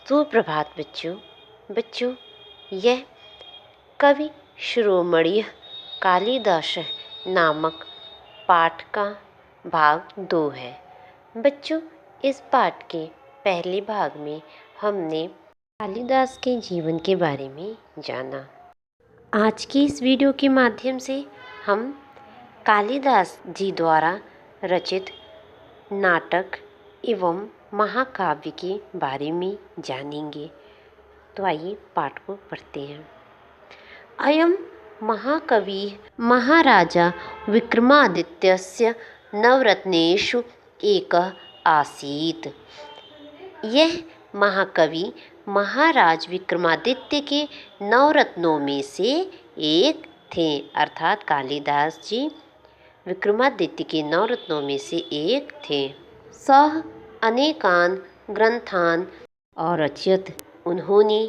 सुप्रभात बच्चों। बच्चों, यह कवि शिरोमणि कालिदास नामक पाठ का भाग 2 है। बच्चों, इस पाठ के पहले भाग में हमने कालिदास के जीवन के बारे में जाना। आज की इस वीडियो के माध्यम से हम कालिदास जी द्वारा रचित नाटक एवं महाकाव्य के बारे में जानेंगे। तो आइए पाठ को पढ़ते हैं। अयं महाकवि महाराजा विक्रमादित्यस्य नवरत्नेषु एकः आसीत्। यह महाकवि महाराज विक्रमादित्य के नवरत्नों में से एक थे। अर्थात कालिदास जी विक्रमादित्य के नवरत्नों में से एक थे। सह अनेकान ग्रंथान अरचयत। उन्होंने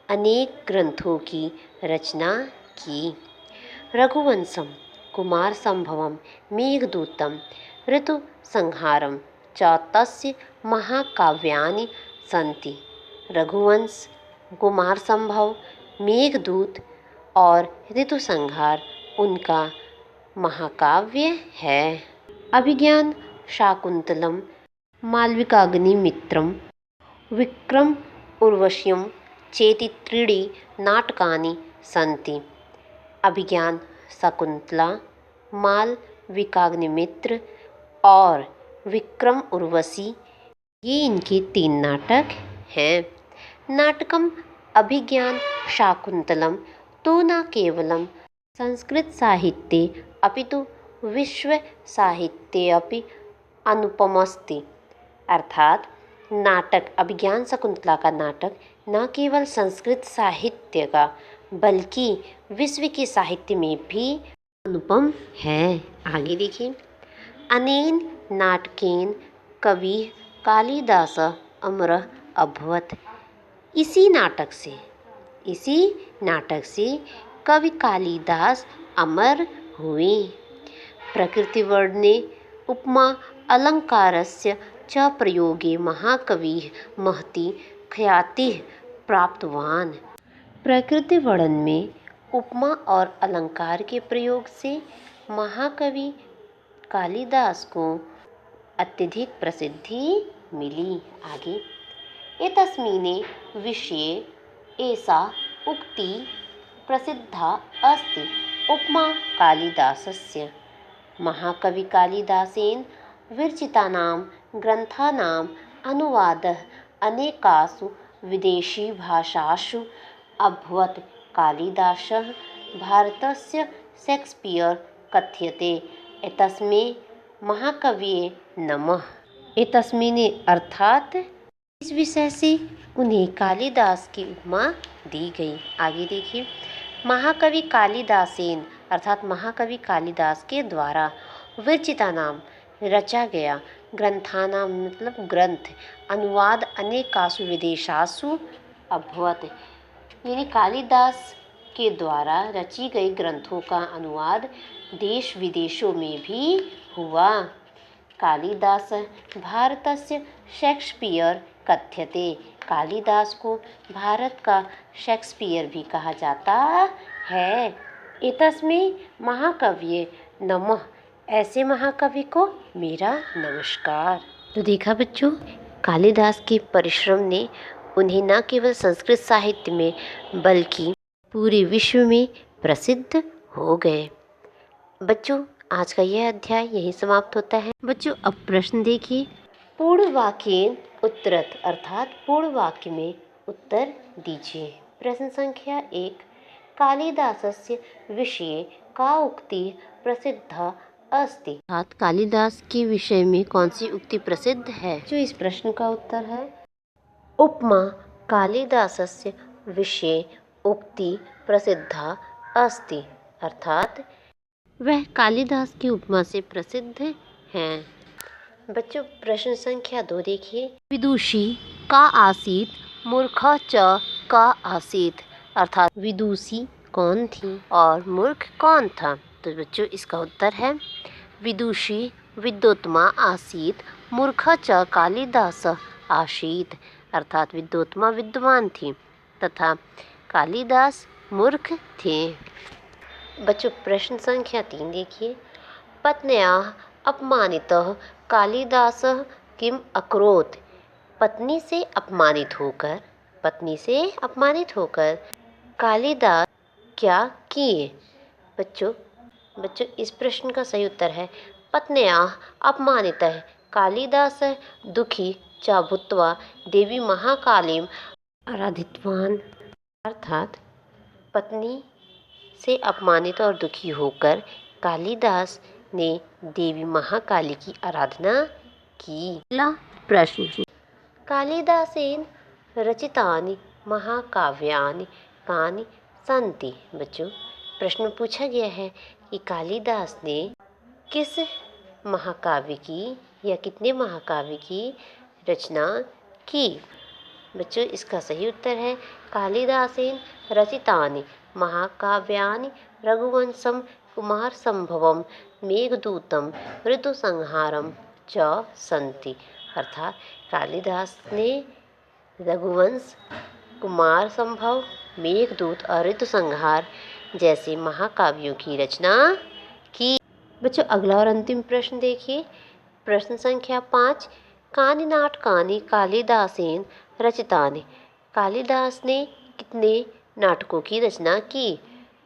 अनेक ग्रंथों की रचना की। रघुवंशम, कुमार संभवम, मेघदूतम, ऋतुसंहारम च तस्य महाकाव्यानि सन्ति। रघुवंश, कुमार संभव, मेघदूत और ऋतुसंहार उनका महाकाव्य है। अभिज्ञान शाकुंतलम, मालविकाग्निमित्रम, विक्रम उर्वश्यम चेति त्रीणि नाटकानि सन्ति। अभिज्ञान शकुंतला, मालविकाग्निमित्र और विक्रम उर्वशी, ये इनके 3 नाटक हैं। नाटकम अभिज्ञान शाकुंतलम तो न केवलं संस्कृत साहित्ये अपितु विश्व साहित्ये अपि अनुपमस्ति। अर्थात नाटक अभिज्ञान शकुंतला का नाटक न केवल संस्कृत साहित्य का बल्कि विश्व के साहित्य में भी अनुपम है। आगे देखिए। अनेन नाटकेन कवि कालिदास अमरः अभवत्। इसी नाटक से कवि कालिदास अमर हुए। प्रकृतिवर्णने उपमा अलंकारस्य च प्रयोगे महाकविः महती ख्यातिः प्राप्तवान्। प्रकृति वर्णन में उपमा और अलंकार के प्रयोग से महाकवि कालिदास को अत्यधिक प्रसिद्धि मिली। आगे। एतस्मिन् विषये एषा उक्ति प्रसिद्धा अस्ति। उपमा कालिदासस्य। महाकवि कालिदासेन विरचितानां ग्रन्थानां अनुवादः अनेकासु विदेशीभाषासु अभवत्। कालिदासः भारतस्य शेक्सपियर कथ्यते। एतस्मै महाकवये नमः। एतस्मिन् अर्थात इस विषय से उन्हें कालिदास की उपमा दी गई। आगे देखिए। महाकवि कालिदासेन अर्थात महाकवि कालिदास के द्वारा विरचिता नाम रचा गया, ग्रंथानाम मतलब ग्रंथ, अनुवाद अनेकासु विदेशासु अभवत्। यानी कालिदास के द्वारा रची गई ग्रंथों का अनुवाद देश विदेशों में भी हुआ। कालिदास भारतस्य शेक्सपियर कथ्यते। कालिदास को भारत का शेक्सपियर भी कहा जाता है। एतस्मै महाकवये नमः। ऐसे महाकवि को मेरा नमस्कार। तो देखा बच्चों, कालिदास के परिश्रम ने उन्हें न केवल संस्कृत साहित्य में बल्कि पूरे विश्व में प्रसिद्ध हो गए। बच्चों, आज का यह अध्याय यही समाप्त होता है। बच्चों, अब प्रश्न देखिए। पूर्ण वाक्येन उत्तरत अर्थात पूर्ण वाक्य में उत्तर दीजिए। प्रश्न संख्या 1। कालिदासस्य विषये का उक्ति प्रसिद्धा अस्ति। अर्थात कालिदास के विषय में कौन सी उक्ति प्रसिद्ध है? जो इस प्रश्न का उत्तर है उपमा कालिदासस्य विषये उक्ति प्रसिद्धा अस्ति। अर्थात वह कालिदास की उपमा से प्रसिद्ध हैं। बच्चों, प्रश्न संख्या 2 देखिए। विदुषी का आसीत मूर्खा च का आसीत। अर्थात विदुषी कौन थी और मूर्ख कौन था? तो बच्चों, इसका उत्तर है विदुषी विद्योत्तमा आसीत मूर्खा च कालिदास आसीत अर्थात विद्योत्मा विद्वान थी तथा कालिदास मूर्ख थे। बच्चों प्रश्न संख्या 3 देखिए। पत्न्याः अपमानितः कालिदासः किम अकरोत्। पत्नी से अपमानित होकर कालिदास क्या किए। बच्चों इस प्रश्न का सही उत्तर है पत्न्याः अपमानितः कालिदासः दुखी च भूत्वा देवी महाकालीं आराधितवान्। अर्थात पत्नी से अपमानित और दुखी होकर कालिदास ने देवी महाकाली की आराधना की। अगला प्रश्न। कालिदासेन रचितानि महाकाव्यानि कानि सन्ति। बच्चों प्रश्न में पूछा गया है कि कालिदास ने किस महाकाव्य की या कितने महाकाव्य की रचना की। बच्चों इसका सही उत्तर है कालिदासेन रचितानि महाकाव्यानि रघुवंशम कुमारसंभवम मेघदूतम ऋतुसंहारम च सन्ति। अर्थात कालिदास ने रघुवंश, कुमारसंभव, मेघदूत और ऋतुसंहार जैसे महाकाव्यों की रचना की। बच्चों अगला और अंतिम प्रश्न देखिए। प्रश्न संख्या 5। कानि नाटकानि कालिदासेन रचितानि। कालिदास ने कितने नाटकों की रचना की।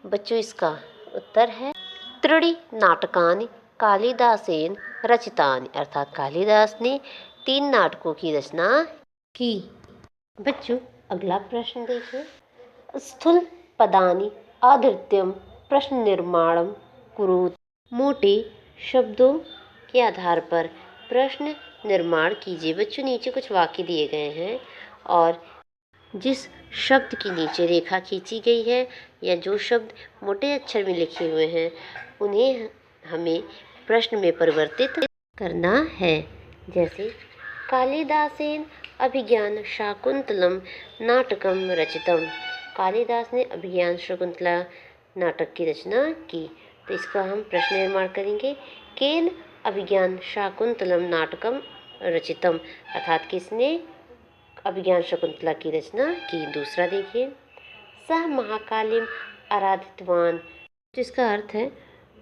बच्चों इसका उत्तर है त्रीणि नाटकानि कालिदासेन रचितानि। अर्थात कालिदास ने 3 नाटकों की रचना की। बच्चों अगला प्रश्न देखिए। स्थूल पदानि आधृत्यम प्रश्न निर्माणम कुरुत। मोटे शब्दों के आधार पर प्रश्न निर्माण कीजिए। बच्चों नीचे कुछ वाक्य दिए गए हैं और जिस शब्द के नीचे रेखा खींची गई है या जो शब्द मोटे अक्षर में लिखे हुए हैं उन्हें हमें प्रश्न में परिवर्तित करना है। जैसे कालिदासेन अभिज्ञान शाकुंतलम नाटकम रचितम। कालिदास ने अभिज्ञान शाकुंतला नाटक की रचना की। तो इसका हम प्रश्न निर्माण करेंगे केन अभिज्ञान शाकुंतलम नाटकम रचितम। अर्थात किसने अभिज्ञान शाकुंतला की रचना की। दूसरा देखिए सह महाकालीम आराधितवान। जिसका अर्थ है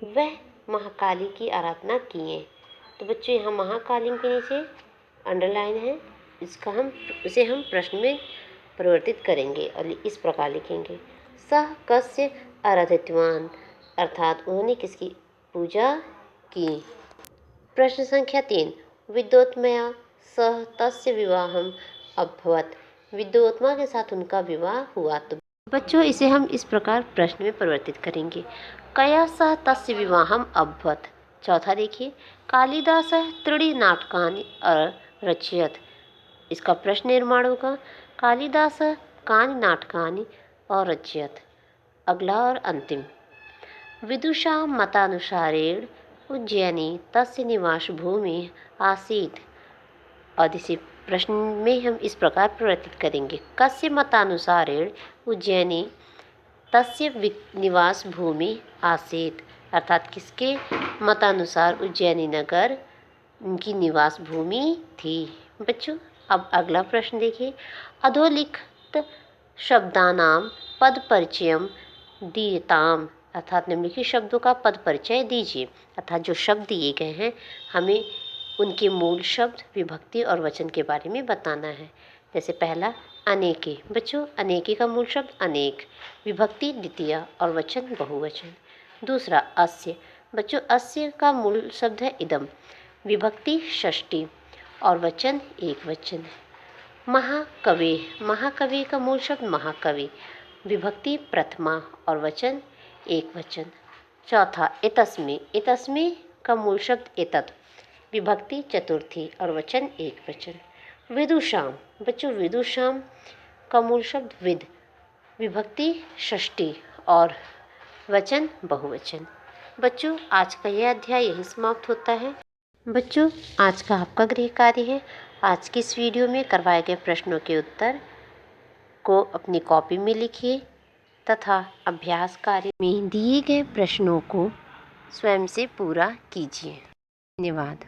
वह महाकाली की आराधना किए। तो बच्चों यहाँ महाकालीम के नीचे अंडरलाइन है, इसे हम प्रश्न में परिवर्तित करेंगे और इस प्रकार लिखेंगे सह कस्य आराधितवान। अर्थात उन्होंने किसकी पूजा की। प्रश्न संख्या 3। विद्योत्मया सह तस्य विवाहम अभवत। विद्योत्मा के साथ उनका विवाह हुआ। तो बच्चों इसे हम इस प्रकार प्रश्न में परिवर्तित करेंगे कया सह तस्य विवाहम अभवत। चौथा देखिए कालिदास त्रीणि नाटकानि अरचयत। इसका प्रश्न निर्माण होगा कालिदास कानि नाटकानि अरचयत। अगला और अंतिम विदुषां मतानुसारेण उज्जैनी तस्य निवास भूमि आसीत्। और इसी प्रश्न में हम इस प्रकार परिवर्तित करेंगे कस्य मतानुसारेण उज्जैनी तस्य निवास भूमि आसीत्। अर्थात किसके मतानुसार उज्जैनी नगर उनकी निवास भूमि थी। बच्चों अब अगला प्रश्न देखिए अधोलिखित शब्दानां पद परिचयम दीयताम। अर्थात निम्नलिखित शब्दों का पद परिचय दीजिए। अर्थात जो शब्द दिए गए हैं हमें उनके मूल शब्द, विभक्ति और वचन के बारे में बताना है। जैसे पहला अनेके। बच्चों अनेके का मूल शब्द अनेक, विभक्ति द्वितीय और वचन बहुवचन। दूसरा अस्य। बच्चों अस्य का मूल शब्द है इदम, विभक्ति षष्ठी और वचन एक वचन। महाकवि। महाकवि का मूल शब्द महाकवि, विभक्ति प्रथमा और वचन एक वचन। चौथा एतस्मै। एतस्मै का मूल शब्द एतत्, विभक्ति चतुर्थी और वचन एक वचन। विदुषाम। बच्चों विदुषाम का मूल शब्द विद, विभक्ति षष्ठी और वचन बहुवचन। बच्चों आज का यह अध्याय यही समाप्त होता है। बच्चों आज का आपका गृह कार्य है आज की इस वीडियो में करवाए गए प्रश्नों के उत्तर को अपनी कॉपी में लिखिए तथा अभ्यास कार्य में दिए गए प्रश्नों को स्वयं से पूरा कीजिए। धन्यवाद।